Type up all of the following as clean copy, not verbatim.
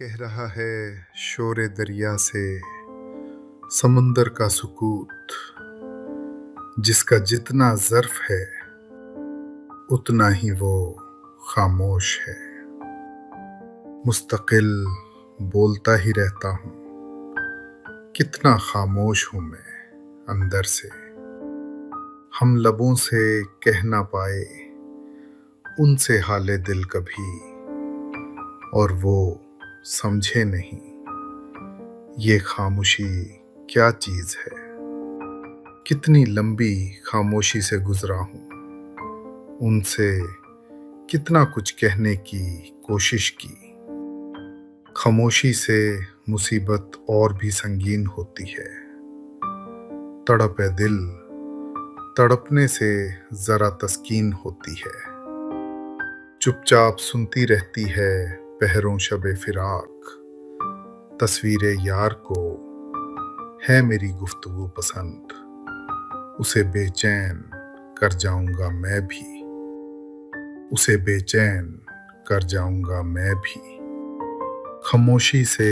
कह रहा है शोरे दरिया से समुंदर का सुकूत, जिसका जितना ज़र्फ है उतना ही वो खामोश है। मुस्तकिल बोलता ही रहता हूँ, कितना खामोश हूँ मैं अंदर से। हम लबों से कह ना पाए उनसे हाले दिल कभी, और वो समझे नहीं ये खामोशी क्या चीज़ है। कितनी लंबी खामोशी से गुजरा हूँ, उनसे कितना कुछ कहने की कोशिश की। खामोशी से मुसीबत और भी संगीन होती है। तड़पे दिल, तड़पने से जरा तस्कीन होती है। चुपचाप सुनती रहती है पहरों शबे फिराक, तस्वीरे यार को है मेरी गुफ्तगू पसंद। उसे बेचैन कर जाऊंगा मैं भी, उसे बेचैन कर जाऊंगा मैं भी। खामोशी से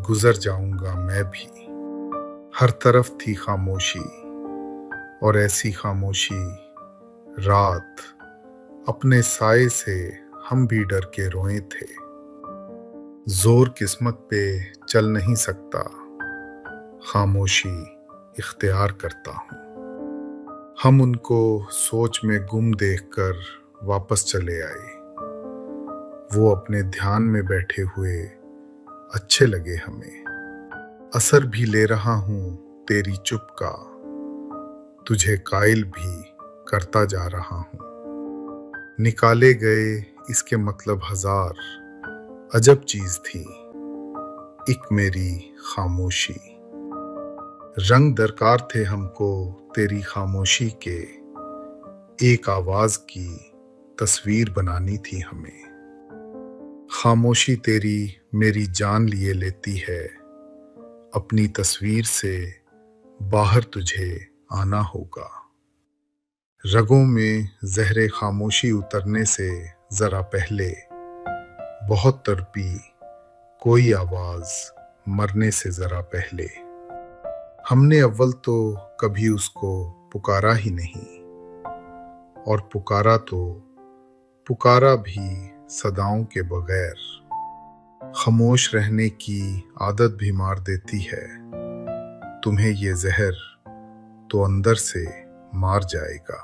गुजर जाऊंगा मैं भी। हर तरफ थी खामोशी, और ऐसी खामोशी रात अपने साए से हम भी डर के रोए थे। जोर किस्मत पे चल नहीं सकता, खामोशी इख्तियार करता हूँ। हम उनको सोच में गुम देखकर वापस चले आए। वो अपने ध्यान में बैठे हुए अच्छे लगे हमें। असर भी ले रहा हूँ तेरी चुप का, तुझे कायल भी करता जा रहा हूँ। निकाले गए इसके मतलब हजार, अजब चीज थी एक मेरी खामोशी। रंग दरकार थे हमको तेरी खामोशी के, एक आवाज की तस्वीर बनानी थी हमें। खामोशी तेरी मेरी जान लिए लेती है, अपनी तस्वीर से बाहर तुझे आना होगा। रगों में जहरे खामोशी उतरने से जरा पहले बहुत तड़पी कोई आवाज मरने से जरा पहले। हमने अव्वल तो कभी उसको पुकारा ही नहीं, और पुकारा तो पुकारा भी सदाओं के बगैर। खामोश रहने की आदत भी मार देती है, तुम्हें ये जहर तो अंदर से मार जाएगा।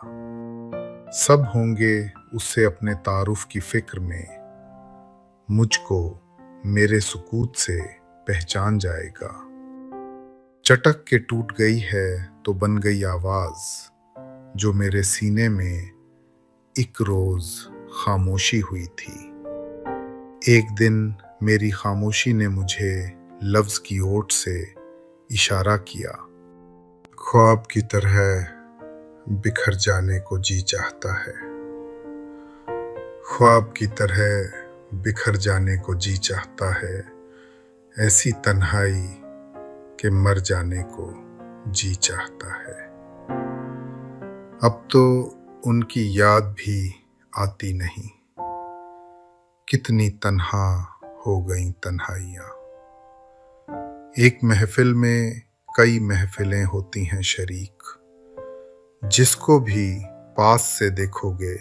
सब होंगे उससे अपने तारुफ की फिक्र में, मुझको मेरे सुकूत से पहचान जाएगा। चटक के टूट गई है तो बन गई आवाज, जो मेरे सीने में एक रोज खामोशी हुई थी। एक दिन मेरी खामोशी ने मुझे लफ्ज की ओट से इशारा किया। ख्वाब की तरह बिखर जाने को जी चाहता है, ख्वाब की तरह बिखर जाने को जी चाहता है। ऐसी तन्हाई के मर जाने को जी चाहता है। अब तो उनकी याद भी आती नहीं, कितनी तन्हा हो गई तन्हाइयाँ। एक महफिल में कई महफिलें होती हैं शरीक, जिसको भी पास से देखोगे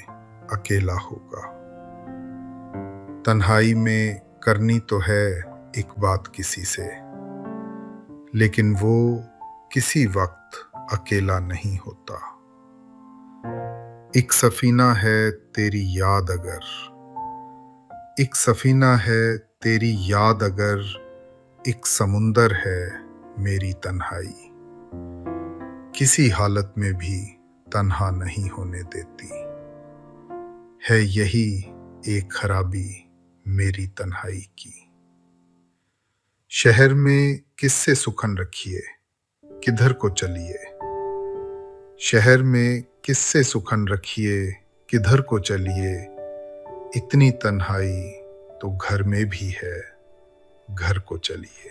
अकेला होगा। तन्हाई में करनी तो है एक बात किसी से, लेकिन वो किसी वक्त अकेला नहीं होता। एक सफीना है तेरी याद अगर, एक सफीना है तेरी याद अगर, एक समुंदर है मेरी तन्हाई। किसी हालत में भी तन्हा नहीं होने देती है, यही एक खराबी मेरी तन्हाई की। शहर में किससे सुखन रखिए, किधर को चलिए। शहर में किससे सुखन रखिए, किधर को चलिए। इतनी तन्हाई तो घर में भी है, घर को चलिए।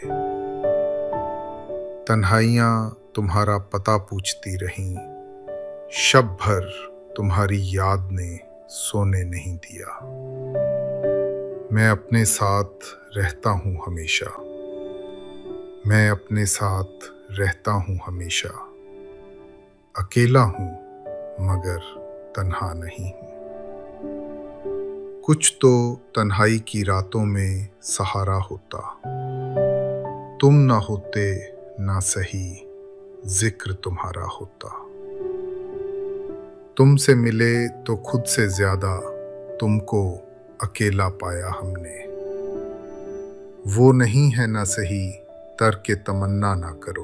तन्हाइयाँ तुम्हारा पता पूछती रहीं, शब भर तुम्हारी याद ने सोने नहीं दिया। मैं अपने साथ रहता हूँ हमेशा। मैं अपने साथ रहता हूँ हमेशा। अकेला हूँ मगर तन्हा नहीं हूँ। कुछ तो तन्हाई की रातों में सहारा होता। तुम ना होते ना सही जिक्र तुम्हारा होता। तुमसे मिले तो खुद से ज्यादा तुमको अकेला पाया हमने। वो नहीं है ना सही तर्क तमन्ना ना करो।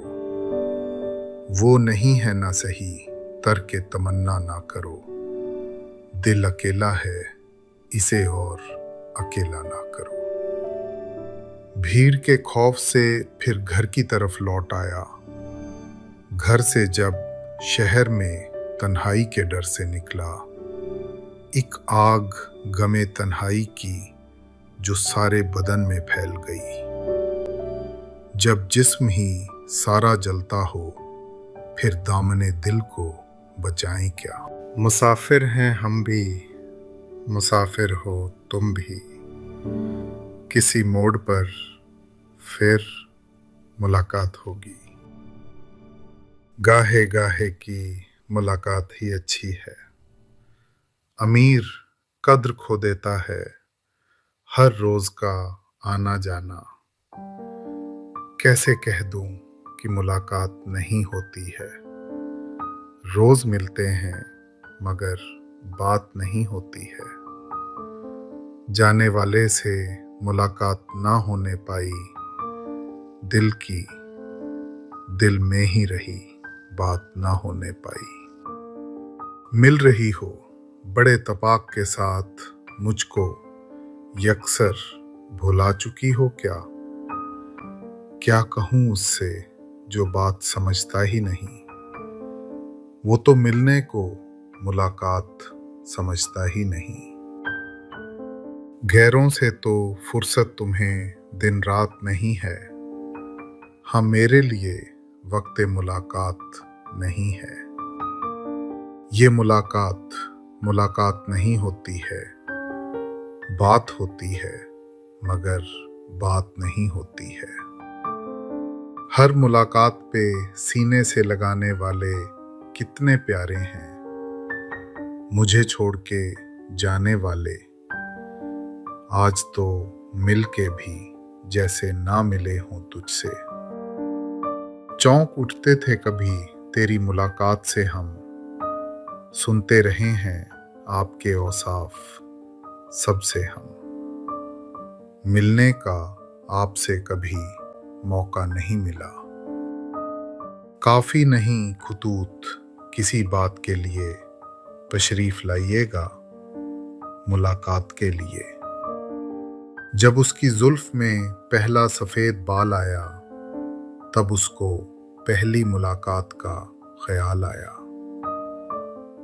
वो नहीं है ना सही तर्क तमन्ना ना करो। दिल अकेला है इसे और अकेला ना करो। भीड़ के खौफ से फिर घर की तरफ लौट आया। घर से जब शहर में तन्हाई के डर से निकला। एक आग गमे तन्हाई की जो सारे बदन में फैल गई। जब जिस्म ही सारा जलता हो फिर दामने दिल को बचाएं क्या। मुसाफिर हैं हम भी, मुसाफिर हो तुम भी। किसी मोड़ पर फिर मुलाकात होगी। गाहे गाहे की मुलाकात ही अच्छी है। अमीर कद्र खो देता है हर रोज का आना जाना। कैसे कह दूं कि मुलाकात नहीं होती है। रोज मिलते हैं मगर बात नहीं होती है। जाने वाले से मुलाकात ना होने पाई। दिल की दिल में ही रही बात ना होने पाई। मिल रही हो बड़े तपाक के साथ मुझको यकसर भुला चुकी हो क्या। क्या कहूँ उससे जो बात समझता ही नहीं। वो तो मिलने को मुलाकात समझता ही नहीं। गैरों से तो फुर्सत तुम्हें दिन रात नहीं है। हाँ मेरे लिए वक्त मुलाकात नहीं है। ये मुलाकात मुलाकात नहीं होती है। बात होती है मगर बात नहीं होती है। हर मुलाकात पे सीने से लगाने वाले कितने प्यारे हैं। मुझे छोड़ के जाने वाले आज तो मिल के भी जैसे ना मिले हों तुझसे। चौंक उठते थे कभी तेरी मुलाकात से हम। सुनते रहे हैं आपके औसाफ सबसे हम। मिलने का आपसे कभी मौका नहीं मिला। काफी नहीं खुतूत किसी बात के लिए तशरीफ लाइएगा मुलाकात के लिए। जब उसकी जुल्फ में पहला सफेद बाल आया तब उसको पहली मुलाकात का ख्याल आया।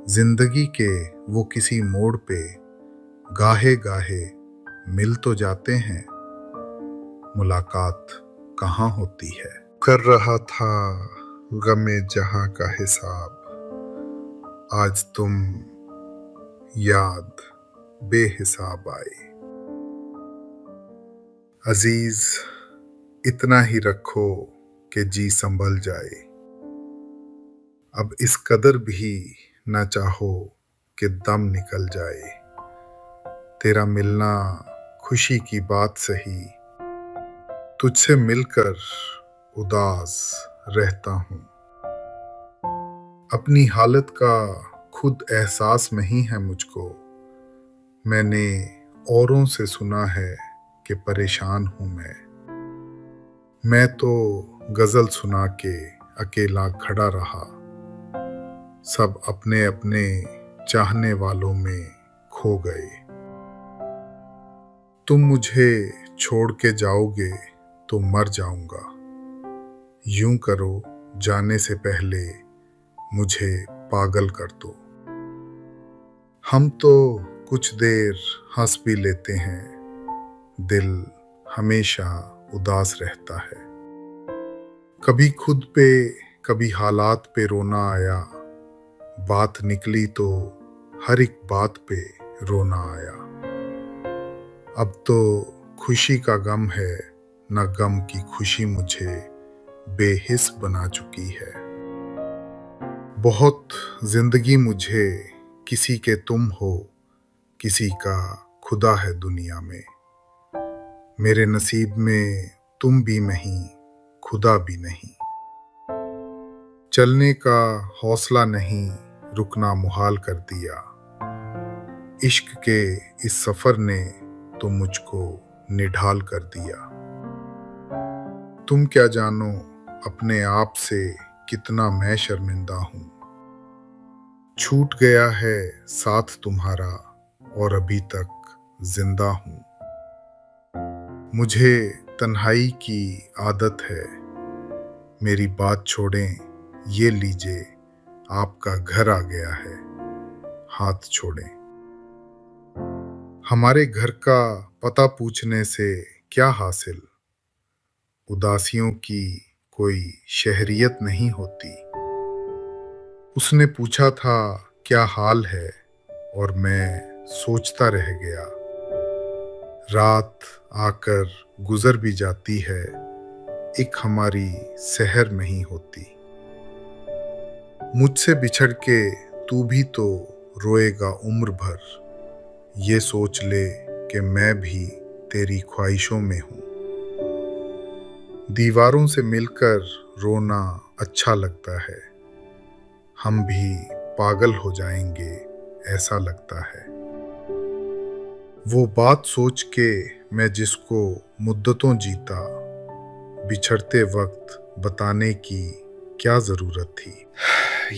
जिंदगी के वो किसी मोड़ पे गाहे गाहे मिल तो जाते हैं। मुलाकात कहाँ होती है। कर रहा था गमे जहां का हिसाब। आज तुम याद बेहिसाब आई। अजीज इतना ही रखो कि जी संभल जाए। अब इस कदर भी ना चाहो कि दम निकल जाए। तेरा मिलना खुशी की बात सही। तुझसे मिलकर उदास रहता हूँ। अपनी हालत का खुद एहसास नहीं है मुझको। मैंने औरों से सुना है कि परेशान हूँ मैं तो गजल सुना के अकेला खड़ा रहा। सब अपने अपने चाहने वालों में खो गए। तुम मुझे छोड़ के जाओगे तो मर जाऊंगा। यूं करो जाने से पहले मुझे पागल कर दो। हम तो कुछ देर हंस भी लेते हैं। दिल हमेशा उदास रहता है। कभी खुद पे कभी हालात पे रोना आया। बात निकली तो हर एक बात पे रोना आया। अब तो खुशी का गम है, न गम की खुशी मुझे बेहिस बना चुकी है। बहुत जिंदगी मुझे किसी के तुम हो, किसी का खुदा है दुनिया में। मेरे नसीब में तुम भी नहीं, खुदा भी नहीं। चलने का हौसला नहीं, रुकना मुहाल कर दिया। इश्क के इस सफर ने तो मुझको निढाल कर दिया। तुम क्या जानो अपने आप से कितना मैं शर्मिंदा हूँ। छूट गया है साथ तुम्हारा और अभी तक जिंदा हूँ। मुझे तन्हाई की आदत है, मेरी बात छोड़ें, ये लीजिए आपका घर आ गया है, हाथ छोड़ें। हमारे घर का पता पूछने से क्या हासिल, उदासियों की कोई शहरियत नहीं होती। उसने पूछा था क्या हाल है और मैं सोचता रह गया। रात आकर गुजर भी जाती है, एक हमारी सहर नहीं होती। मुझसे बिछड़ के तू भी तो रोएगा उम्र भर, ये सोच ले कि मैं भी तेरी ख्वाहिशों में हूँ। दीवारों से मिलकर रोना अच्छा लगता है, हम भी पागल हो जाएंगे ऐसा लगता है। वो बात सोच के मैं जिसको मुद्दतों जीता, बिछड़ते वक्त बताने की क्या जरूरत थी।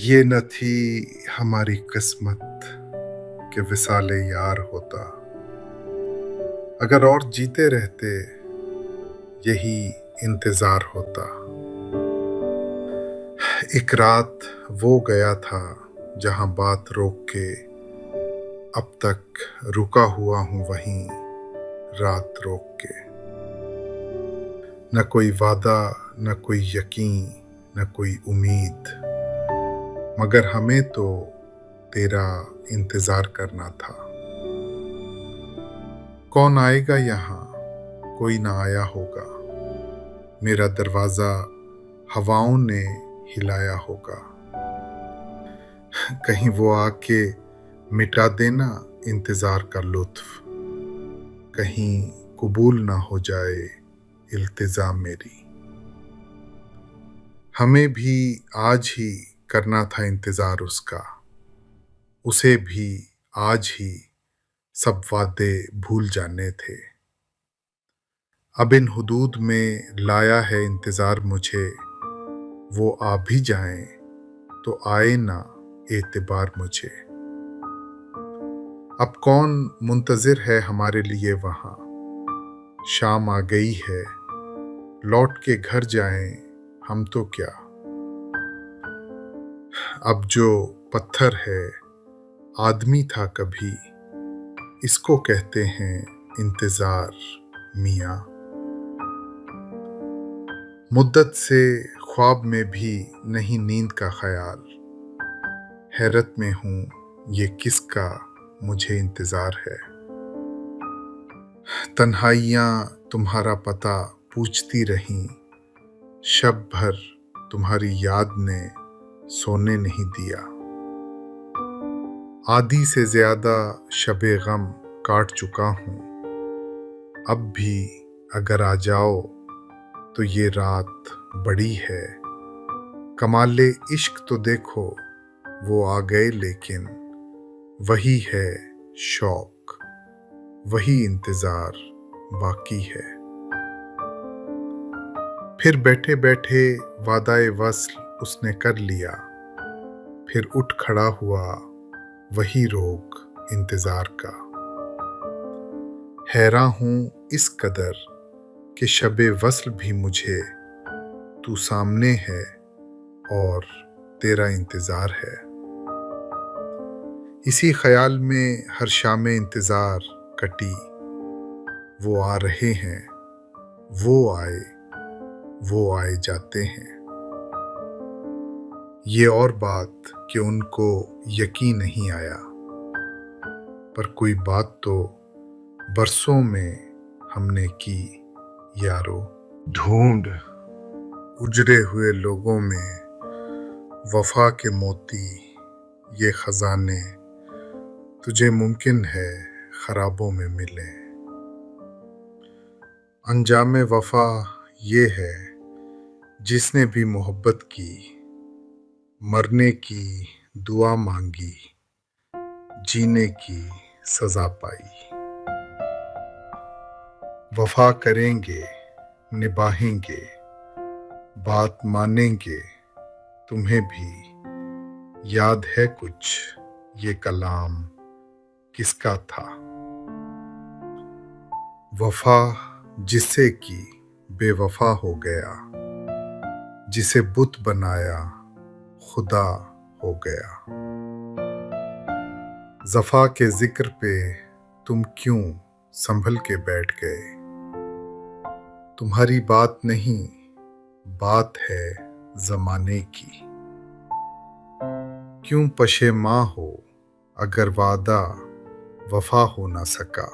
ये न थी हमारी किस्मत कि विसाले यार होता। अगर और जीते रहते यही इंतजार होता। एक रात वो गया था जहां बात रोक के अब तक रुका हुआ हूं वहीं रात रोक के। न कोई वादा, न कोई यकीन, न कोई उम्मीद, मगर हमें तो तेरा इंतजार करना था। कौन आएगा यहाँ, कोई ना आया होगा, मेरा दरवाजा हवाओं ने हिलाया होगा। कहीं वो आके मिटा देना इंतजार का लुत्फ, कहीं कबूल ना हो जाए इल्तिजा मेरी। हमें भी आज ही करना था इंतजार उसका, उसे भी आज ही सब वादे भूल जाने थे। अब इन हुदूद में लाया है इंतजार मुझे, वो आ भी जाएं तो आए ना एतबार मुझे। अब कौन मुंतजिर है हमारे लिए वहां, शाम आ गई है, लौट के घर जाएं हम तो क्या। अब जो पत्थर है आदमी था कभी, इसको कहते हैं इंतजार मियां। मुद्दत से ख्वाब में भी नहीं नींद का ख्याल, हैरत में हूं ये किसका मुझे इंतजार है। तन्हाइयां तुम्हारा पता पूछती रहीं, शब भर तुम्हारी याद ने सोने नहीं दिया। आधी से ज्यादा शबे गम काट चुका हूं, अब भी अगर आ जाओ तो ये रात बड़ी है। कमाले इश्क तो देखो वो आ गए, लेकिन वही है शौक, वही इंतजार बाकी है। फिर बैठे बैठे वादाए वस्ल उसने कर लिया, फिर उठ खड़ा हुआ वही रोग इंतजार का। हैरान हूं इस कदर कि शबे वस्ल भी मुझे तू सामने है और तेरा इंतजार है। इसी ख्याल में हर शाम इंतजार कटी, वो आ रहे हैं, वो आए जाते हैं। ये और बात कि उनको यकीन नहीं आया, पर कोई बात तो बरसों में हमने की यारो। ढूंढ उजड़े हुए लोगों में वफा के मोती, ये खजाने तुझे मुमकिन है खराबों में मिले। अंजामे वफा ये है जिसने भी मोहब्बत की, मरने की दुआ मांगी, जीने की सजा पाई। वफा करेंगे, निभाएंगे, बात मानेंगे, तुम्हें भी याद है कुछ ये कलाम किसका था। वफा जिससे की बेवफा हो गया, जिसे बुत बनाया खुदा हो गया। जफा के जिक्र पे तुम क्यों संभल के बैठ गए। तुम्हारी बात नहीं, बात है जमाने की। क्यों पशेमां हो अगर वादा वफा हो ना सका।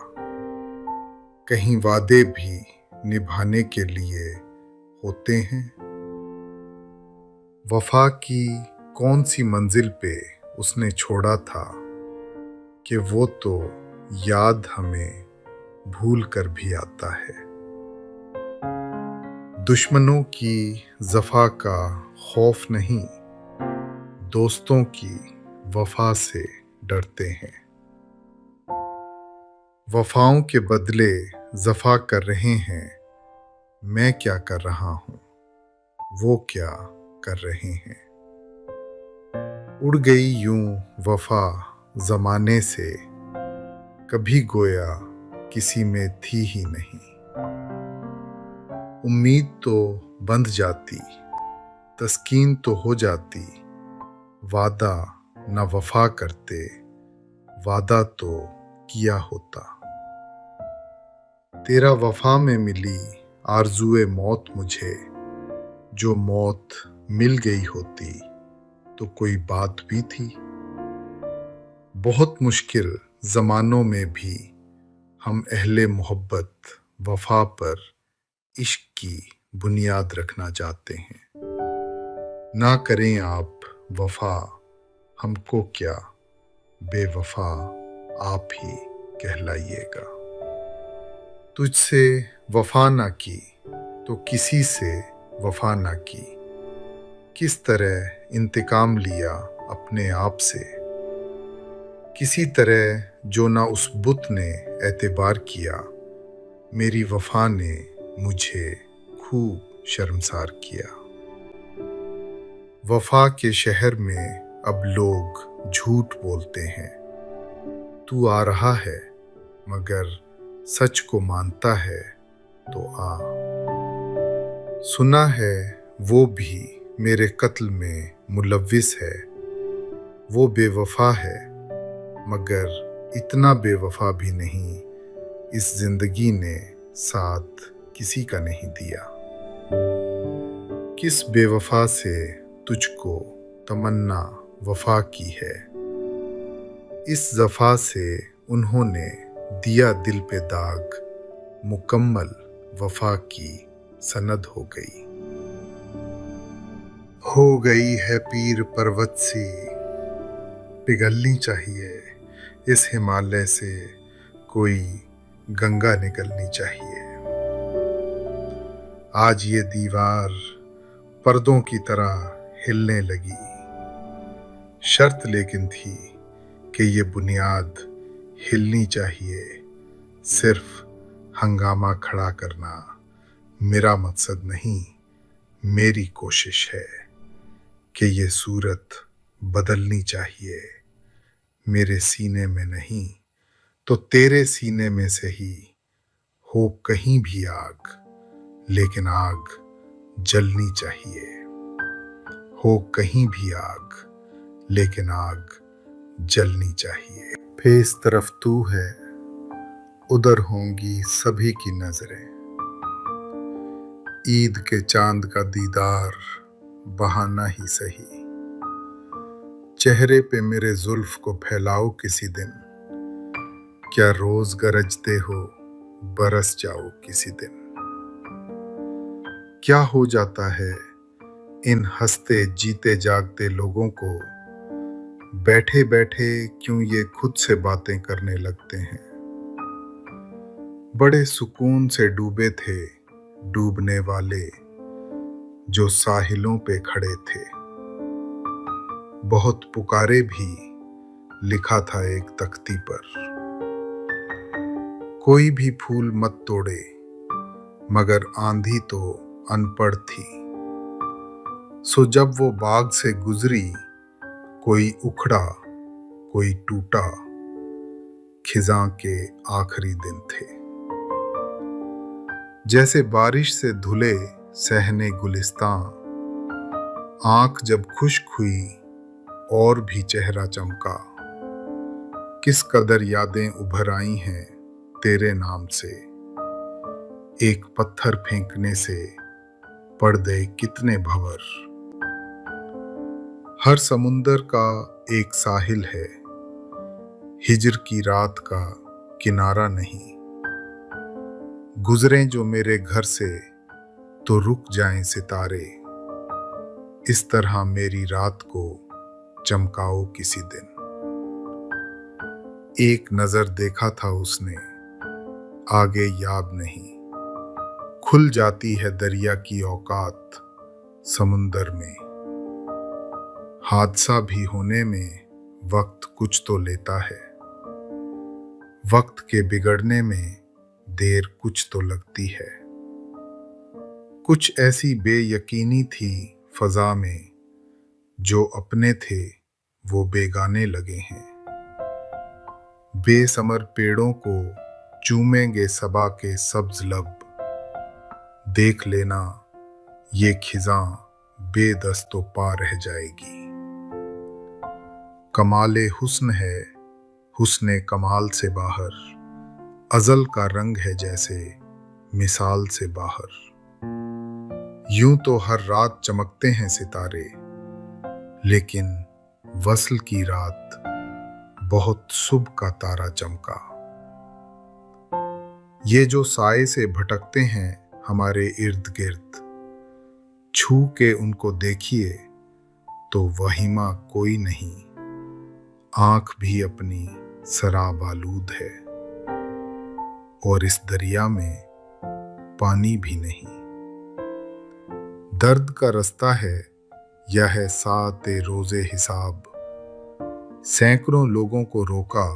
कहीं वादे भी निभाने के लिए होते हैं। वफा की कौन सी मंजिल पे उसने छोड़ा था कि वो तो याद हमें भूल कर भी आता है। दुश्मनों की जफा का खौफ नहीं, दोस्तों की वफा से डरते हैं। वफाओं के बदले जफा कर रहे हैं, मैं क्या कर रहा हूँ, वो क्या कर रहे हैं। उड़ गई यूं वफा जमाने से, कभी गोया किसी में थी ही नहीं। उम्मीद तो बंध जाती, तस्कीन तो हो जाती, वादा न वफा करते, वादा तो किया होता। तेरा वफा में मिली आरज़ुए मौत मुझे, जो मौत मिल गई होती तो कोई बात भी थी। बहुत मुश्किल ज़मानों में भी हम अहले मोहब्बत वफा पर इश्क की बुनियाद रखना चाहते हैं। ना करें आप वफा, हमको क्या बेवफा आप ही कहलाइएगा। तुझसे वफा ना की तो किसी से वफा ना की। किस तरह इंतकाम लिया अपने आप से, किसी तरह जो ना उस बुत ने एतबार किया। मेरी वफा ने मुझे खूब शर्मसार किया। वफा के शहर में अब लोग झूठ बोलते हैं। तू आ रहा है मगर सच को मानता है तो आ। सुना है वो भी मेरे कत्ल में मुलव्विस है। वो बेवफा है मगर इतना बेवफा भी नहीं, इस जिंदगी ने साथ किसी का नहीं दिया। किस बेवफा से तुझको तमन्ना वफा की है, इस जफा से उन्होंने दिया दिल पे दाग। मुकम्मल वफा की सनद हो गई। हो गई है पीर पर्वत सी, पिघलनी चाहिए इस हिमालय से, कोई गंगा निकलनी चाहिए। आज ये दीवार पर्दों की तरह हिलने लगी। शर्त लेकिन थी कि ये बुनियाद हिलनी चाहिए। सिर्फ हंगामा खड़ा करना मेरा मकसद नहीं, मेरी कोशिश है कि ये सूरत बदलनी चाहिए। मेरे सीने में नहीं तो तेरे सीने में से ही हो कहीं भी आग, लेकिन आग जलनी चाहिए। हो कहीं भी आग, लेकिन आग जलनी चाहिए। फेस तरफ तू है, उधर होंगी सभी की नजरें। ईद के चांद का दीदार बहाना ही सही। चेहरे पे मेरे जुल्फ को फैलाओ किसी दिन। क्या रोज गरजते हो बरस जाओ किसी दिन। क्या हो जाता है इन हंसते जीते जागते लोगों को, बैठे बैठे क्यों ये खुद से बातें करने लगते हैं। बड़े सुकून से डूबे थे डूबने वाले जो साहिलों पे खड़े थे। बहुत पुकारे भी लिखा था एक तख्ती पर, कोई भी फूल मत तोड़े मगर आंधी तो अनपढ़ थी। सो जब वो बाग से गुजरी, कोई उखड़ा कोई टूटा, खिजां के आखिरी दिन थे। जैसे बारिश से धुले सहने गुलिस्तां, आंख जब खुश्क हुई और भी चेहरा चमका। किस कदर यादें उभर आई हैं तेरे नाम से, एक पत्थर फेंकने से पड़ गए कितने भंवर। हर समुंदर का एक साहिल है, हिजर की रात का किनारा नहीं। गुजरें जो मेरे घर से तो रुक जाएं सितारे, इस तरह मेरी रात को चमकाओ किसी दिन। एक नजर देखा था उसने, आगे याद नहीं। खुल जाती है दरिया की औकात समुंदर में। हादसा भी होने में वक्त कुछ तो लेता है, वक्त के बिगड़ने में देर कुछ तो लगती है। कुछ ऐसी बेयकीनी थी फजा में, जो अपने थे वो बेगाने लगे हैं। बेसमर पेड़ों को चूमेंगे सबा के सब्ज लब, देख लेना ये खिजां बेदस्तो पा रह जाएगी। कमाले हुस्न है हुस्ने कमाल से बाहर, अजल का रंग है जैसे मिसाल से बाहर। यूं तो हर रात चमकते हैं सितारे, लेकिन वस्ल की रात बहुत सुबह का तारा चमका। ये जो साए से भटकते हैं हमारे इर्द गिर्द, छू के उनको देखिए तो वहीमा कोई नहीं। आंख भी अपनी शराब आलूद है और इस दरिया में पानी भी नहीं। दर्द का रास्ता है यह है साते रोजे हिसाब, सैकड़ों लोगों को रोका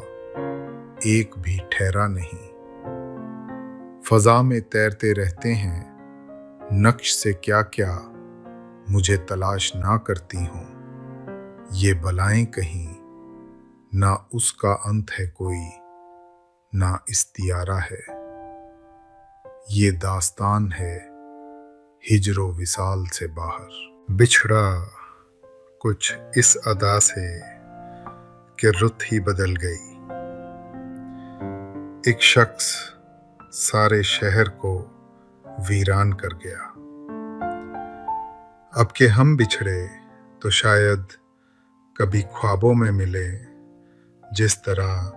एक भी ठहरा नहीं। फजा में तैरते रहते हैं नक्श से क्या क्या, मुझे तलाश ना करती हूँ ये बलाएं कहीं। ना उसका अंत है कोई ना इस्तियारा है, ये दास्तान है हिजरो विसाल से बाहर। बिछड़ा कुछ इस अदा से कि रुत ही बदल गई। एक शख्स सारे शहर को वीरान कर गया। अब के हम बिछड़े तो शायद कभी ख्वाबों में मिले, जिस तरह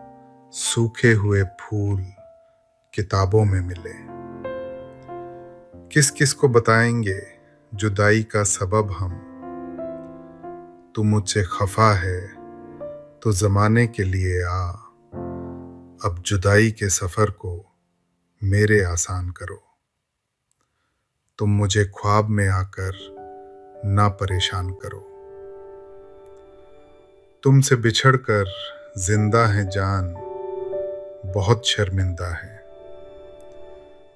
सूखे हुए फूल किताबों में मिले। किस किस को बताएंगे जुदाई का सबब हम, तू मुझसे खफा है तो जमाने के लिए आ, अब जुदाई के सफर को मेरे आसान करो। तुम मुझे ख्वाब में आकर ना परेशान करो। तुमसे बिछड़कर जिंदा है जान, बहुत शर्मिंदा है।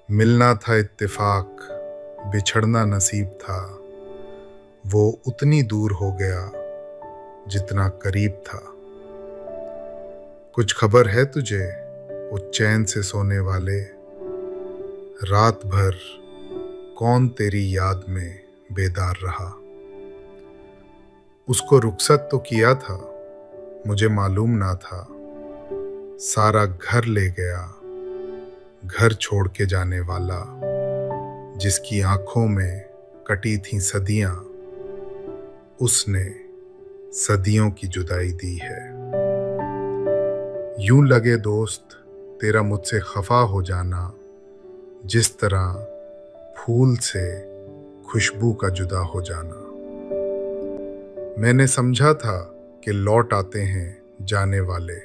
मिलना था इत्तेफाक, बिछड़ना नसीब था। वो उतनी दूर हो गया जितना करीब था। कुछ खबर है तुझे वो चैन से सोने वाले, रात भर कौन तेरी याद में बेदार रहा। उसको रुखसत तो किया था, मुझे मालूम ना था। सारा घर ले गया, घर छोड़ के जाने वाला, जिसकी आंखों में कटी थी सदियां, उसने सदियों की जुदाई दी है। यूं लगे दोस्त तेरा मुझसे खफा हो जाना, जिस तरह फूल से खुशबू का जुदा हो जाना। मैंने समझा था कि लौट आते हैं जाने वाले,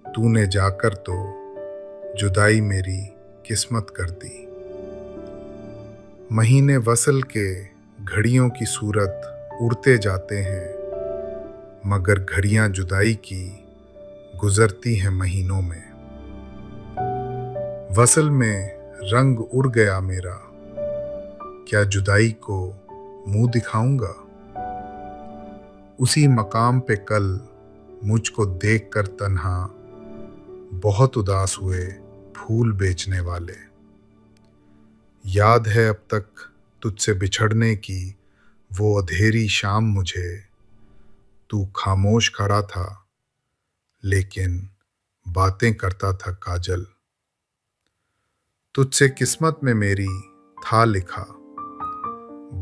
तूने जाकर तो जुदाई मेरी किस्मत कर दी। महीने वसल के घड़ियों की सूरत उड़ते जाते हैं, मगर घड़ियां जुदाई की गुजरती हैं महीनों में। वसल में रंग उड़ गया मेरा, क्या जुदाई को मुंह दिखाऊंगा? उसी मकाम पे कल मुझको देखकर तन्हा बहुत उदास हुए फूल बेचने वाले। याद है अब तक तुझसे बिछड़ने की वो अंधेरी शाम मुझे, तू खामोश खड़ा था लेकिन बातें करता था काजल। तुझसे किस्मत में मेरी था लिखा,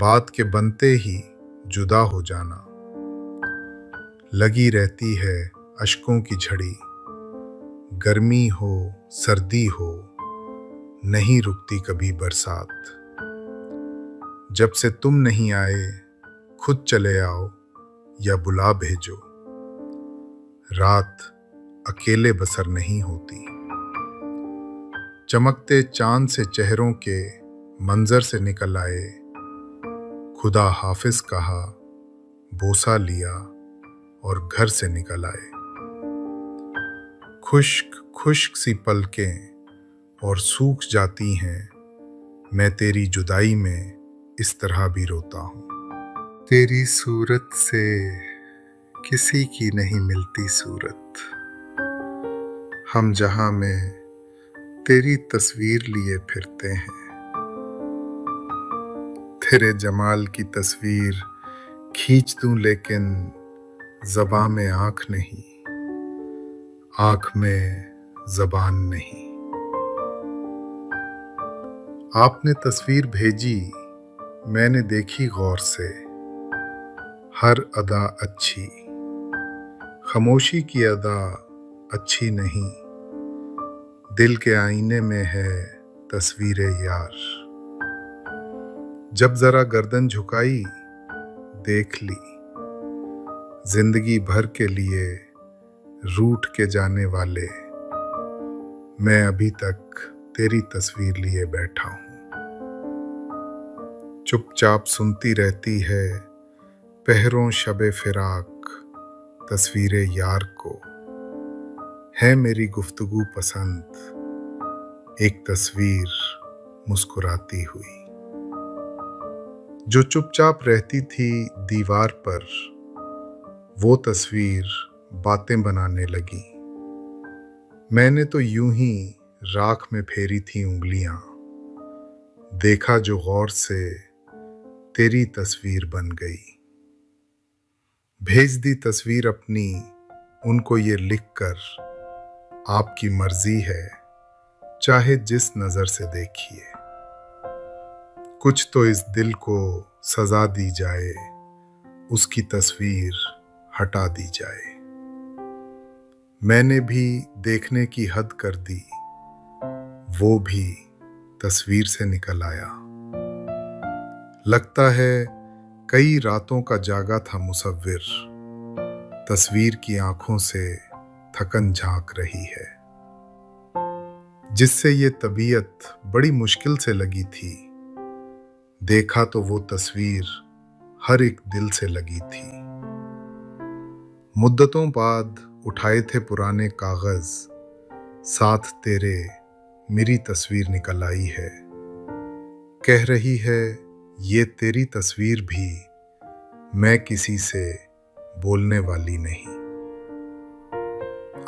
बात के बनते ही जुदा हो जाना। लगी रहती है अश्कों की झड़ी, गर्मी हो सर्दी हो नहीं रुकती कभी बरसात। जब से तुम नहीं आए खुद चले आओ या बुला भेजो, रात अकेले बसर नहीं होती। चमकते चांद से चेहरों के मंजर से निकल आए, खुदा हाफिज कहा, बोसा लिया और घर से निकल आए। खुश्क खुश्क सी पलकें और सूख जाती हैं, मैं तेरी जुदाई में इस तरह भी रोता हूँ। तेरी सूरत से किसी की नहीं मिलती सूरत, हम जहां में तेरी तस्वीर लिए फिरते हैं। तेरे जमाल की तस्वीर खींच दूं लेकिन ज़बां में आँख नहीं, आँख में ज़बान नहीं। आपने तस्वीर भेजी, मैंने देखी गौर से, हर अदा अच्छी, खामोशी की अदा अच्छी नहीं। दिल के आईने में है तस्वीर यार, जब जरा गर्दन झुकाई देख ली, जिंदगी भर के लिए रूठ के जाने वाले, मैं अभी तक तेरी तस्वीर लिए बैठा हूं। चुपचाप सुनती रहती है पहरों शबे फिराक तस्वीरे यार को, है मेरी गुफ्तगू पसंद एक तस्वीर मुस्कुराती हुई। जो चुपचाप रहती थी दीवार पर, वो तस्वीर बातें बनाने लगी। मैंने तो यूं ही राख में फेरी थी उंगलियां, देखा जो गौर से तेरी तस्वीर बन गई। भेज दी तस्वीर अपनी उनको ये लिखकर, आपकी मर्जी है चाहे जिस नजर से देखिए, कुछ तो इस दिल को सजा दी जाए, उसकी तस्वीर हटा दी जाए। मैंने भी देखने की हद कर दी, वो भी तस्वीर से निकल आया। लगता है कई रातों का जागा था मुसव्विर, तस्वीर की आंखों से थकन झांक रही है। जिससे ये तबीयत बड़ी मुश्किल से लगी थी, देखा तो वो तस्वीर हर एक दिल से लगी थी। मुद्दतों बाद उठाए थे पुराने कागज, साथ तेरे मेरी तस्वीर निकल आई है। कह रही है ये तेरी तस्वीर भी, मैं किसी से बोलने वाली नहीं।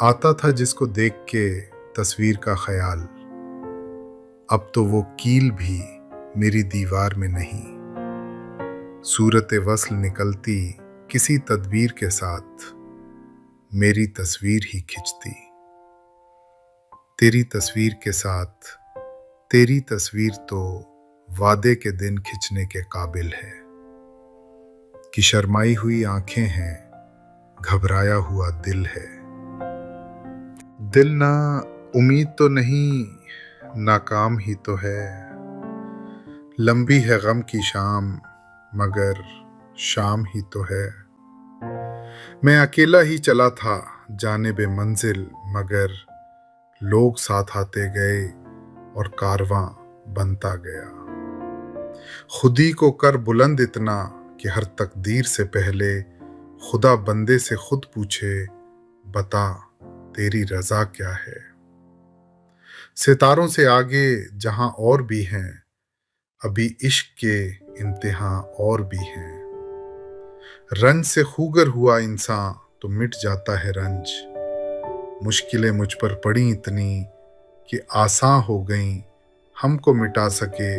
आता था जिसको देख के तस्वीर का ख्याल, अब तो वो कील भी मेरी दीवार में नहीं। सूरत वस्ल निकलती किसी तदबीर के साथ, मेरी तस्वीर ही खिंचती। तेरी तस्वीर के साथ तेरी तस्वीर तो वादे के दिन खिंचने के काबिल है, कि शर्माई हुई आंखें हैं, घबराया हुआ दिल है। दिल ना उम्मीद तो नहीं नाकाम ही तो है। लंबी है गम की शाम, मगर शाम ही तो है। मैं अकेला ही चला था जानिबे मंजिल, मगर लोग साथ आते गए और कारवां बनता गया। खुदी को कर बुलंद इतना कि हर तकदीर से पहले खुदा बंदे से खुद पूछे, बता तेरी रजा क्या है। सितारों से आगे जहां और भी हैं, अभी इश्क के इम्तिहान और भी हैं। रंज से खूगर हुआ इंसान तो मिट जाता है रंज। मुश्किलें मुझ पर पड़ी इतनी कि आसान हो गईं, हमको मिटा सके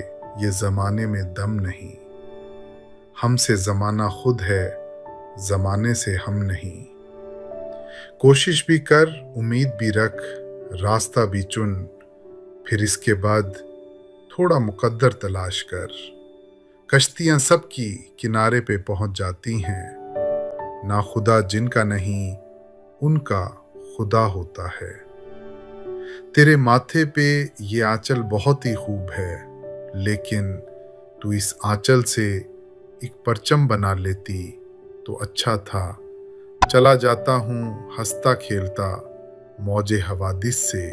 ये जमाने में दम नहीं। हमसे जमाना खुद है, जमाने से हम नहीं। कोशिश भी कर, उम्मीद भी रख, रास्ता भी चुन, फिर इसके बाद थोड़ा मुकद्दर तलाश कर। कश्तियां सबकी किनारे पे पहुंच जाती हैं, ना खुदा जिनका नहीं उनका खुदा होता है। तेरे माथे पे ये आंचल बहुत ही खूब है, लेकिन तू इस आंचल से एक परचम बना लेती तो अच्छा था। चला जाता हूँ हंसता खेलता मौजे हवादिस से।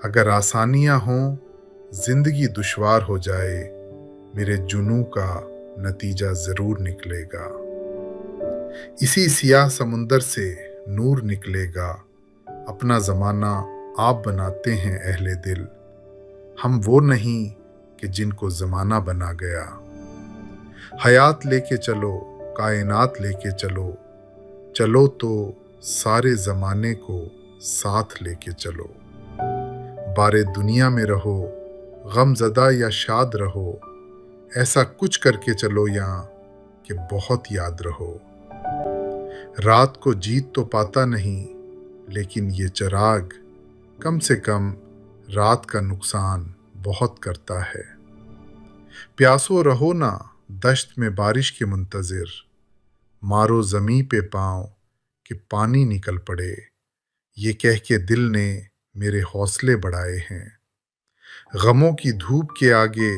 अगर आसानियां हों, जिंदगी दुश्वार हो जाए, मेरे जुनू का नतीजा जरूर निकलेगा। इसी सियाह समुंदर से नूर निकलेगा। अपना जमाना आप बनाते हैं अहले दिल, हम वो नहीं कि जिनको जमाना बना गया। हयात लेके चलो, कायनात लेके चलो, चलो तो सारे जमाने को साथ लेके चलो। बारे दुनिया में रहो, गमज़दा या शाद रहो, ऐसा कुछ करके चलो यहाँ कि बहुत याद रहो। रात को जीत तो पाता नहीं, लेकिन ये चिराग कम से कम रात का नुकसान बहुत करता है। प्यासो रहो ना दश्त में बारिश के मुंतजिर, मारो जमी पे पाँव कि पानी निकल पड़े। ये कह के दिल ने मेरे हौसले बढ़ाए हैं। गमों की धूप के आगे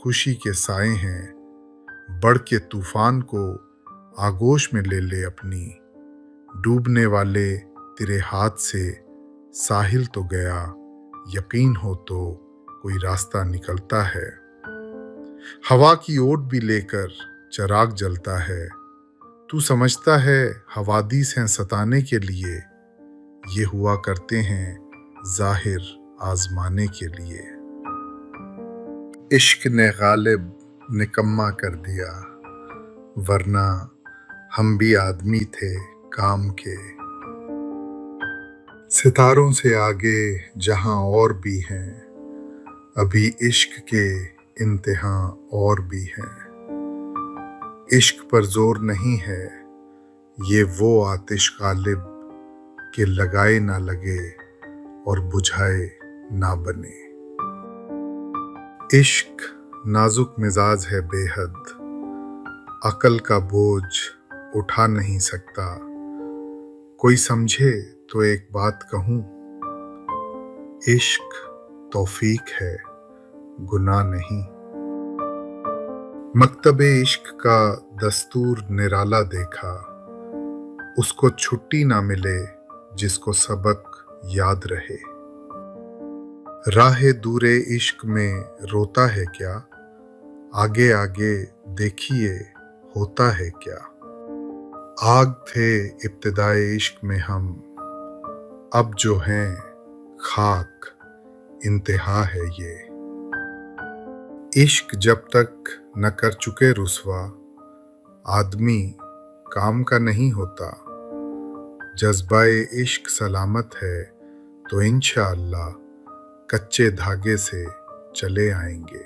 खुशी के साए हैं। बढ़ के तूफान को आगोश में ले ले अपनी। डूबने वाले तेरे हाथ से साहिल तो गया, यकीन हो तो कोई रास्ता निकलता है। हवा की ओट भी लेकर चिराग जलता है। तू समझता है हवादिस हैं सताने के लिए, ये हुआ करते हैं जाहिर आजमाने के लिए। इश्क ने गालिब निकम्मा कर दिया, वरना हम भी आदमी थे काम के। सितारों से आगे जहां और भी हैं, अभी इश्क के इम्तिहान और भी हैं। इश्क पर जोर नहीं है, ये वो आतिश गालिब के लगाए ना लगे और बुझाए ना बने। इश्क नाजुक मिजाज है बेहद, अकल का बोझ उठा नहीं सकता। कोई समझे तो एक बात कहूं, इश्क तौफीक है, गुनाह नहीं। मकतबे इश्क का दस्तूर निराला देखा, उसको छुट्टी ना मिले जिसको सबक याद रहे। राहे दूरे इश्क में रोता है क्या, आगे आगे देखिए होता है क्या। आग थे इब्तिदाए इश्क में हम, अब जो हैं खाक इंतहा है ये। इश्क जब तक न कर चुके रुसवा, आदमी काम का नहीं होता। जज्बाए इश्क सलामत है तो इंशाअल्लाह कच्चे धागे से चले आएंगे।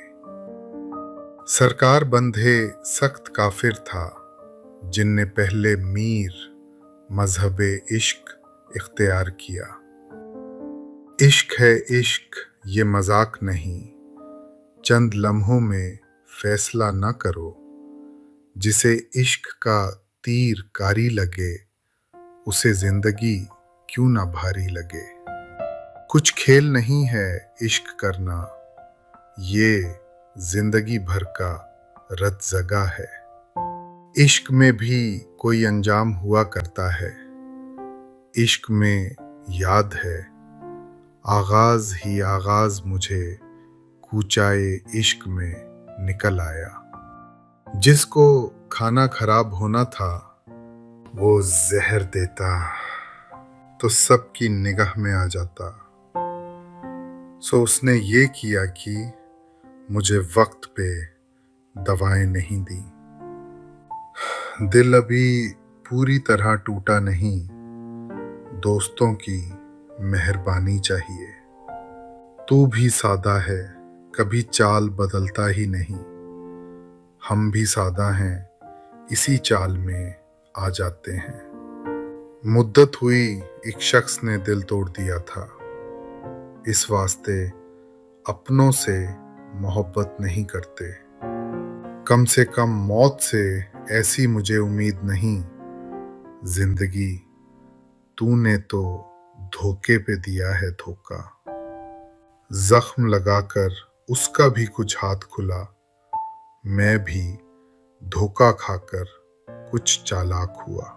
सरकार बंधे सख्त काफिर था, जिनने पहले मीर मजहबे इश्क इख्तियार किया। इश्क है इश्क ये मजाक नहीं, चंद लम्हों में फैसला न करो। जिसे इश्क का तीर कारी लगे, उसे जिंदगी क्यों ना भारी लगे। कुछ खेल नहीं है इश्क करना, ये जिंदगी भर का रत जगा है। इश्क में भी कोई अंजाम हुआ करता है, इश्क में याद है आगाज ही आगाज मुझे कूचाए इश्क में निकल आया। जिसको खाना खराब होना था वो जहर देता तो सबकी निगाह में आ जाता। सो उसने ये किया कि मुझे वक्त पे दवाएं नहीं दी। दिल अभी पूरी तरह टूटा नहीं, दोस्तों की मेहरबानी चाहिए। तू भी सादा है, कभी चाल बदलता ही नहीं। हम भी सादा हैं, इसी चाल में आ जाते हैं। मुद्दत हुई एक शख्स ने दिल तोड़ दिया था, इस वास्ते अपनों से मोहब्बत नहीं करते। कम से कम मौत से ऐसी मुझे उम्मीद नहीं। जिंदगी तूने तो धोखे पे दिया है धोखा। जख्म लगाकर उसका भी कुछ हाथ खुला, मैं भी धोखा खाकर कुछ चालाक हुआ।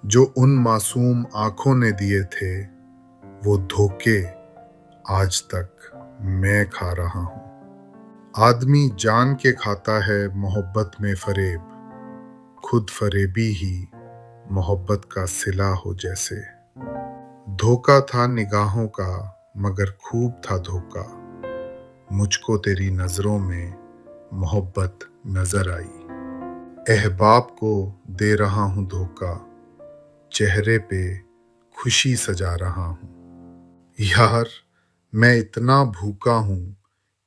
जो उन मासूम आंखों ने दिए थे वो धोखे आज तक मैं खा रहा हूं। आदमी जान के खाता है मोहब्बत में फरेब, खुद फरेबी ही मोहब्बत का सिला हो जैसे। धोखा था निगाहों का मगर खूब था धोखा, मुझको तेरी नजरों में मोहब्बत नजर आई। अहबाब को दे रहा हूं धोखा, चेहरे पे खुशी सजा रहा हूं। यार मैं इतना भूखा हूं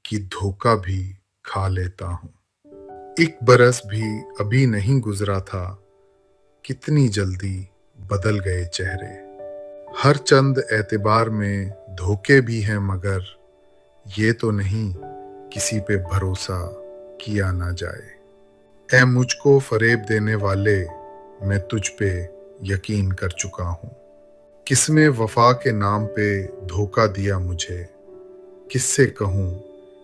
कि धोखा भी खा लेता हूं। एक बरस भी अभी नहीं गुजरा था, कितनी जल्दी बदल गए चेहरे। हर चंद एतबार में धोखे भी हैं मगर ये तो नहीं किसी पे भरोसा किया ना जाए। ऐ मुझको फरेब देने वाले, मैं तुझ पे यकीन कर चुका हूं। किसने वफा के नाम पे धोखा दिया मुझे, किससे कहूं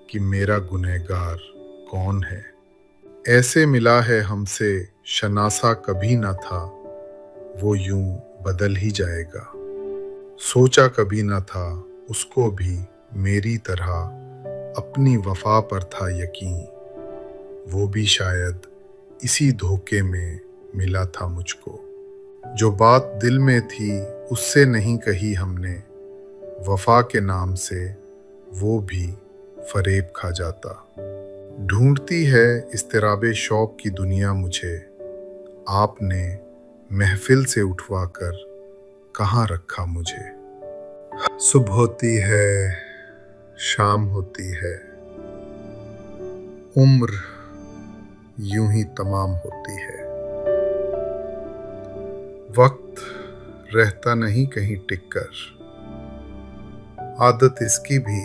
कि मेरा गुनहगार कौन है। ऐसे मिला है हमसे शनासा कभी ना था, वो यूं बदल ही जाएगा। सोचा कभी ना था उसको भी मेरी तरह अपनी वफा पर था यकीन, वो भी शायद इसी धोखे में मिला था मुझको। जो बात दिल में थी उससे नहीं कही हमने, वफा के नाम से वो भी फरेब खा जाता। ढूंढती है इस्तिराबे शौक की दुनिया मुझे, आपने महफिल से उठवाकर कहाँ रखा मुझे। सुबह होती है, शाम होती है, उम्र यूं ही तमाम होती है। वक्त रहता नहीं कहीं टिककर, आदत इसकी भी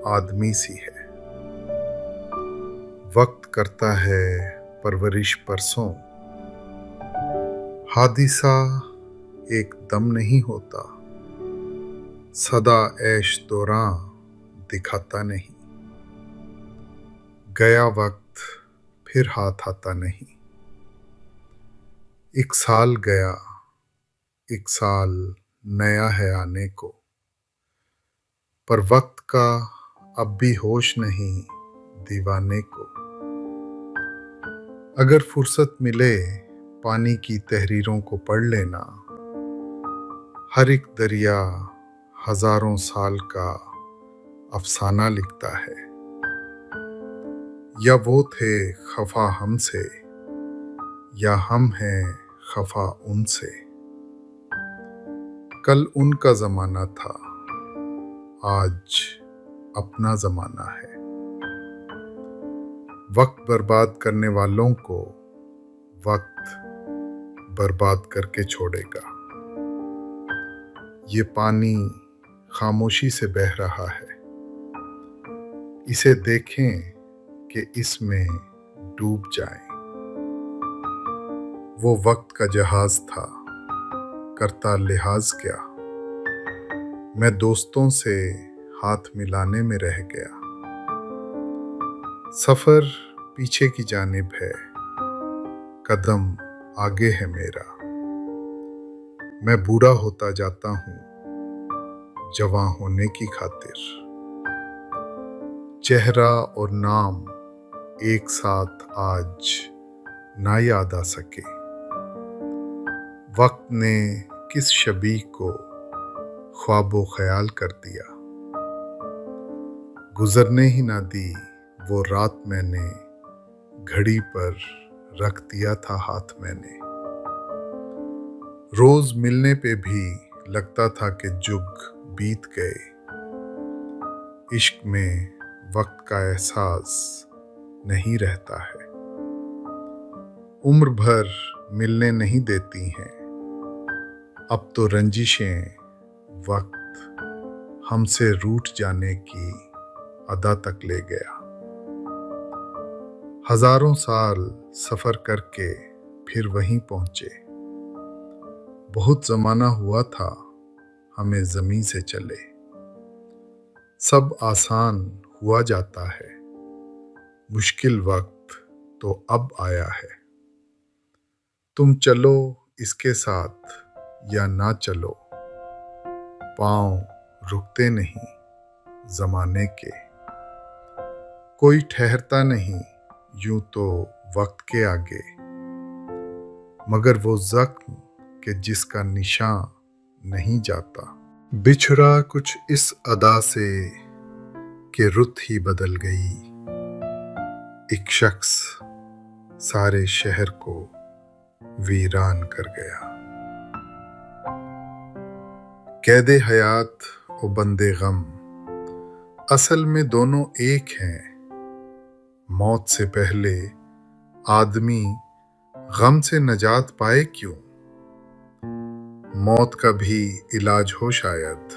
आदमी सी है। वक्त करता है परवरिश परसों, हादिसा एक दम नहीं होता। सदा ऐश दौरां दिखाता नहीं, गया वक्त फिर हाथ आता नहीं। एक साल गया, एक साल नया है आने को, पर वक्त का अब भी होश नहीं दीवाने को। अगर फुर्सत मिले पानी की तहरीरों को पढ़ लेना, हर एक दरिया हजारों साल का अफसाना लिखता है। या वो थे खफा हमसे या हम हैं खफा उनसे। कल उनका जमाना था, आज अपना जमाना है। वक्त बर्बाद करने वालों को वक्त बर्बाद करके छोड़ेगा। ये पानी खामोशी से बह रहा है, इसे देखें कि इसमें डूब जाएं। वो वक्त का जहाज था, करता लिहाज क्या। मैं दोस्तों से हाथ मिलाने में रह गया। सफर पीछे की जानिब है, कदम आगे है मेरा। मैं बूढ़ा होता जाता हूँ जवां होने की खातिर। चेहरा और नाम एक साथ आज ना याद आ सके। वक्त ने किस शबीह को ख्वाबो ख्याल कर दिया। गुजरने ही ना दी वो रात, मैंने घड़ी पर रख दिया था हाथ मैंने। रोज मिलने पे भी लगता था कि जुग बीत गए। इश्क में वक्त का एहसास नहीं रहता है। उम्र भर मिलने नहीं देती हैं, अब तो रंजिशें वक्त हमसे रूठ जाने की अदा तक ले गया। हजारों साल सफर करके फिर वहीं पहुंचे। बहुत जमाना हुआ था हमें जमीन से चले। सब आसान हुआ जाता है, मुश्किल वक्त तो अब आया है। तुम चलो इसके साथ या ना चलो, पांव रुकते नहीं जमाने के। कोई ठहरता नहीं यूं तो वक्त के आगे, मगर वो जख्म कि जिसका निशान नहीं जाता। बिछड़ा कुछ इस अदा से कि रुत ही बदल गई। एक शख्स सारे शहर को वीरान कर गया। कैदे हयात और बंदे गम असल में दोनों एक हैं। मौत से पहले आदमी गम से नजात पाए क्यों। मौत का भी इलाज हो शायद,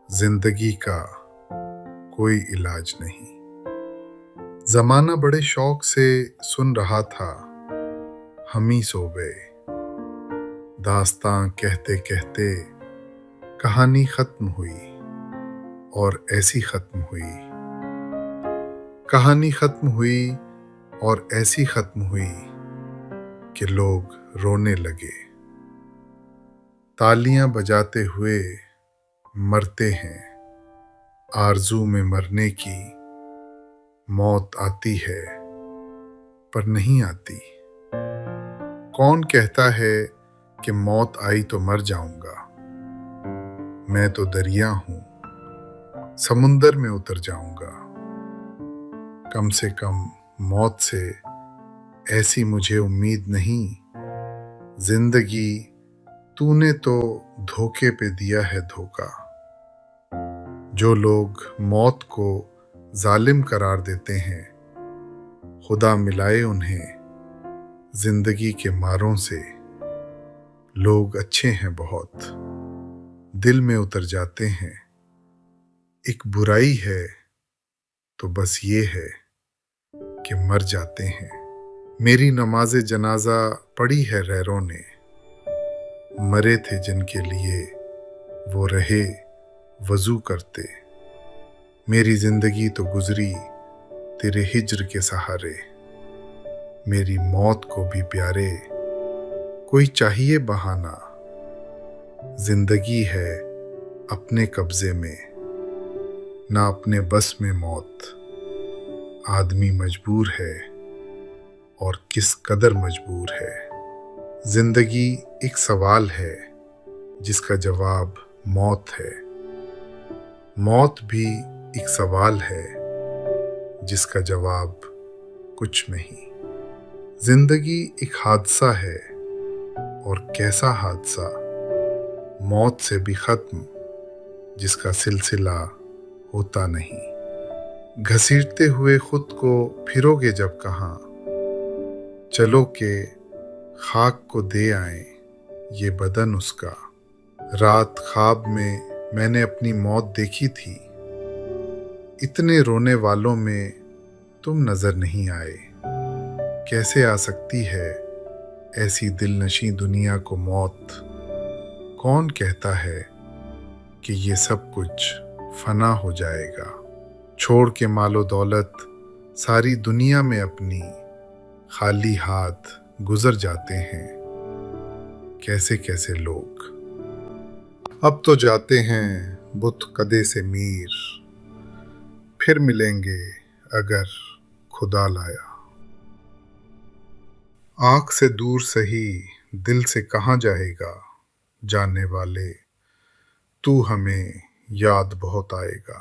जिंदगी का कोई इलाज नहीं। जमाना बड़े शौक से सुन रहा था, हम ही सो गए। दास्तां कहते कहते कहानी खत्म हुई और ऐसी खत्म हुई। कहानी खत्म हुई और ऐसी खत्म हुई कि लोग रोने लगे। तालियां बजाते हुए मरते हैं, आरज़ू में मरने की। मौत आती है पर नहीं आती। कौन कहता है कि मौत आई तो मर जाऊंगा। मैं तो दरिया हूं, समुंदर में उतर जाऊंगा। कम से कम मौत से ऐसी मुझे उम्मीद नहीं। जिंदगी तूने तो धोखे पे दिया है धोखा। जो लोग मौत को जालिम करार देते हैं, खुदा मिलाए उन्हें जिंदगी के मारों से। लोग अच्छे हैं बहुत, दिल में उतर जाते हैं। एक बुराई है तो बस ये है कि मर जाते हैं। मेरी नमाज़े जनाजा पढ़ी है गैरों ने, मरे थे जिनके लिए वो रहे वजू करते। मेरी जिंदगी तो गुजरी तेरे हिज्र के सहारे। मेरी मौत को भी प्यारे कोई चाहिए बहाना। जिंदगी है अपने कब्जे में, ना अपने बस में मौत। आदमी मजबूर है और किस कदर मजबूर है। जिंदगी एक सवाल है जिसका जवाब मौत है। मौत भी एक सवाल है जिसका जवाब कुछ नहीं। जिंदगी एक हादसा है और कैसा हादसा। मौत से भी खत्म जिसका सिलसिला होता नहीं। घसीटते हुए खुद को फिरोगे जब कहाँ, चलो के खाक को दे आए ये बदन उसका। रात ख्वाब में मैंने अपनी मौत देखी थी। इतने रोने वालों में तुम नजर नहीं आए। कैसे आ सकती है ऐसी दिलनशी दुनिया को मौत। कौन कहता है कि ये सब कुछ फना हो जाएगा। छोड़ के मालो दौलत सारी दुनिया में अपनी, खाली हाथ गुजर जाते हैं कैसे कैसे लोग। अब तो जाते हैं बुत कदे से मीर, फिर मिलेंगे अगर खुदा लाया। आंख से दूर सही दिल से कहाँ जाएगा, जाने वाले तू हमें याद बहुत आएगा।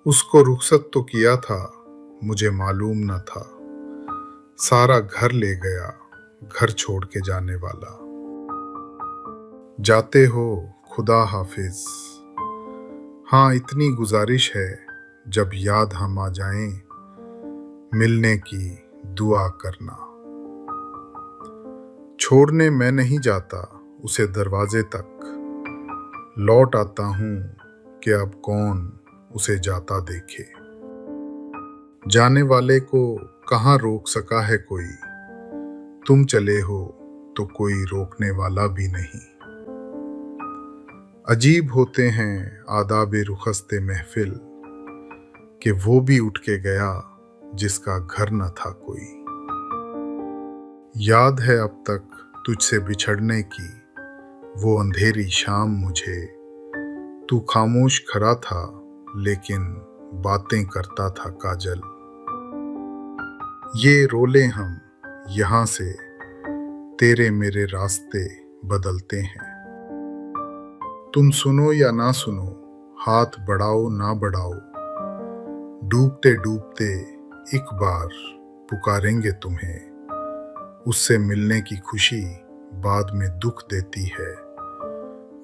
उसको रुखसत तो किया था मुझे मालूम न था, सारा घर ले गया घर छोड़ के जाने वाला। जाते हो खुदा हाफिज, हाँ इतनी गुजारिश है जब याद हम आ जाएं, मिलने की दुआ करना। छोड़ने मैं नहीं जाता उसे दरवाजे तक, लौट आता हूँ कि अब कौन उसे जाता देखे। जाने वाले को कहाँ रोक सका है कोई, तुम चले हो तो कोई रोकने वाला भी नहीं। अजीब होते हैं आदाबे रुखसते महफिल, कि वो भी उठ के गया जिसका घर न था कोई। याद है अब तक तुझसे बिछड़ने की वो अंधेरी शाम मुझे, तू खामोश खड़ा था लेकिन बातें करता था काजल। ये रोले हम यहाँ से तेरे मेरे रास्ते बदलते हैं, तुम सुनो या ना सुनो, हाथ बढ़ाओ ना बढ़ाओ, डूबते डूबते एक बार पुकारेंगे तुम्हें। उससे मिलने की खुशी बाद में दुख देती है,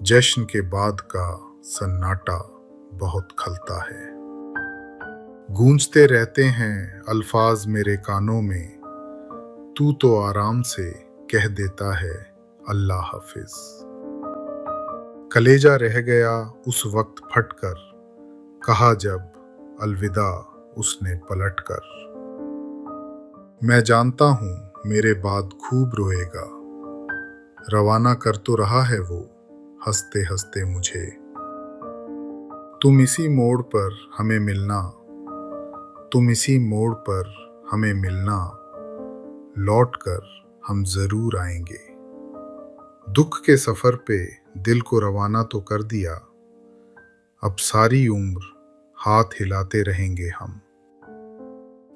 जश्न के बाद का सन्नाटा बहुत खलता है। गूंजते रहते हैं अल्फाज मेरे कानों में, तू तो आराम से कह देता है अल्लाह हाफिज। कलेजा रह गया उस वक्त फटकर, कहा जब अलविदा उसने पलटकर। मैं जानता हूँ मेरे बाद खूब रोएगा, रवाना कर तो रहा है वो हंसते हंसते मुझे। तुम इसी मोड़ पर हमें मिलना, तुम इसी मोड़ पर हमें मिलना, लौट कर हम जरूर आएंगे। दुख के सफर पे दिल को रवाना तो कर दिया, अब सारी उम्र हाथ हिलाते रहेंगे हम।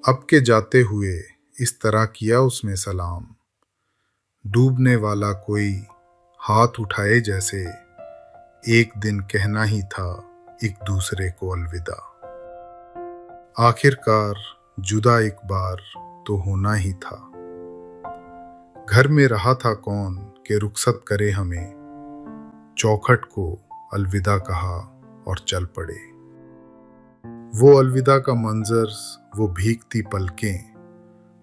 अब के जाते हुए इस तरह किया उसने सलाम, डूबने वाला कोई हाथ उठाए जैसे, एक दिन कहना ही था एक दूसरे को अलविदा। आखिरकार जुदा एक बार तो होना ही था, घर में रहा था कौन कि रुखसत करे हमें, चौखट को अलविदा कहा और चल पड़े। वो अलविदा का मंजर, वो भीगती पलकें,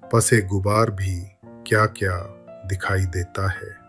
पसे गुबार भी क्या क्या दिखाई देता है।